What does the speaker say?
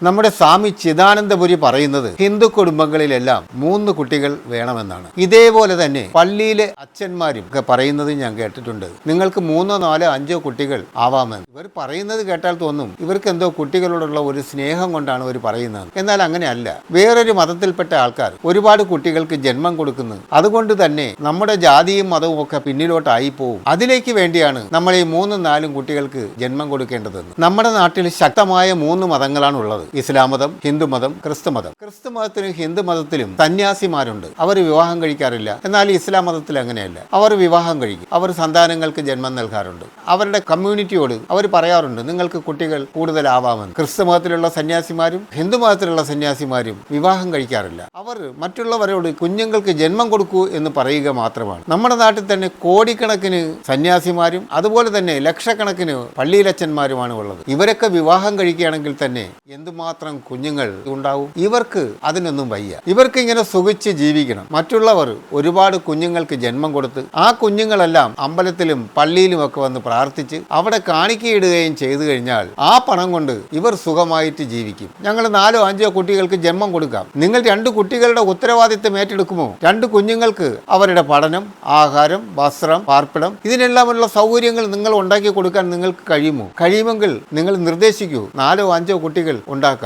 നമ്മുടെ സ്വാമി ചിദാനന്ദപുരി പറയുന്നത് ഹിന്ദു കുടുംബങ്ങളിലെല്ലാം 3 കുട്ടികൾ വേണമെന്നാണ്. ഇതേപോലെ തന്നെ പള്ളിയിലെ അച്ഛന്മാരും ഒക്കെ പറയുന്നത് ഞാൻ കേട്ടിട്ടുണ്ട്, നിങ്ങൾക്ക് 3, 4, 5 കുട്ടികൾ ആവാമെന്ന്. ഇവർ പറയുന്നത് കേട്ടാൽ തോന്നും ഇവർക്ക് എന്തോ കുട്ടികളോടുള്ള ഒരു സ്നേഹം കൊണ്ടാണ് ഇവർ പറയുന്നത്. എന്നാൽ അങ്ങനെയല്ല. വേറൊരു മതത്തിൽപ്പെട്ട ആൾക്കാർ ഒരുപാട് കുട്ടികൾക്ക് ജന്മം കൊടുക്കുന്നു. അതുകൊണ്ട് തന്നെ നമ്മുടെ ജാതിയും മതവും ഒക്കെ പിന്നിലോട്ടായി പോകും. അതിലേക്ക് വേണ്ടിയാണ് നമ്മൾ ഈ 3, 4 കുട്ടികൾക്ക് ജന്മം കൊടുക്കേണ്ടതെന്ന്. നമ്മുടെ നാട്ടിൽ ശക്തമായ 3 മതങ്ങളാണ് ഉള്ളത്: ഇസ്ലാം മതം, ഹിന്ദു മതം, ക്രിസ്തു മതം. ക്രിസ്തു മതത്തിലും ഹിന്ദു മതത്തിലും സന്യാസിമാരുണ്ട്. അവർ വിവാഹം കഴിക്കാറില്ല. എന്നാൽ ഇസ്ലാം മതത്തിൽ അങ്ങനെയല്ല. അവർ വിവാഹം കഴിക്കും. അവർ സന്താനങ്ങൾക്ക് ജന്മം നൽകാറുണ്ട്. അവരുടെ കമ്മ്യൂണിറ്റിയോട് അവർ പറയാറുണ്ട്, നിങ്ങൾക്ക് കുട്ടികൾ കൂടുതലാവാമെന്ന്. ക്രിസ്തു മതത്തിലുള്ള സന്യാസിമാരും ഹിന്ദു മതത്തിലുള്ള സന്യാസിമാരും വിവാഹം കഴിക്കാറില്ല. അവർ മറ്റുള്ളവരോട് കുഞ്ഞുങ്ങൾക്ക് ജന്മം കൊടുക്കൂ എന്ന് പറയുക മാത്രമാണ്. നമ്മുടെ നാട്ടിൽ തന്നെ കോടിക്കണക്കിന് സന്യാസിമാരും അതുപോലെ തന്നെ ലക്ഷക്കണക്കിന് പള്ളിയിലച്ചന്മാരുമാണ് ഉള്ളത്. ഇവരൊക്കെ വിവാഹം കഴിക്കുകയാണെങ്കിൽ തന്നെ എന്തുമാത്രം കുഞ്ഞുങ്ങൾ ഉണ്ടാവും? ഇവർക്ക് അതിനൊന്നും വയ്യ. ഇവർക്ക് ഇങ്ങനെ സുഖിച്ച് ജീവിക്കണം. മറ്റുള്ളവർ ഒരുപാട് കുഞ്ഞുങ്ങൾക്ക് ജന്മം കൊടുത്ത് ആ കുഞ്ഞുങ്ങളെല്ലാം അമ്പലത്തിലും പള്ളിയിലും ഒക്കെ വന്ന് പ്രാർത്ഥിച്ച് അവിടെ കാണിക്കയിടുകയും ചെയ്തു കഴിഞ്ഞാൽ ആ പണം കൊണ്ട് ഇവർ സുഖമായിട്ട് ജീവിക്കും. ഞങ്ങൾ 4, 5 കുട്ടികൾക്ക് ജന്മം കൊടുക്കാം. നിങ്ങൾ 2 കുട്ടികളുടെ ഉത്തരവാദിത്തം ഏറ്റെടുക്കുമോ? 2 കുഞ്ഞുങ്ങൾക്ക് അവരുടെ പഠനം, ആഹാരം, വസ്ത്രം, പാർപ്പിടം, ഇതിനെല്ലാമുള്ള സൗകര്യങ്ങൾ നിങ്ങൾ ഉണ്ടാക്കി കൊടുക്കാൻ നിങ്ങൾക്ക് കഴിയുമോ? കഴിയുമെങ്കിൽ നിങ്ങൾ നിർദ്ദേശിക്കൂ. 4, 5 കുട്ടികൾ ഉണ്ടാക്കാം.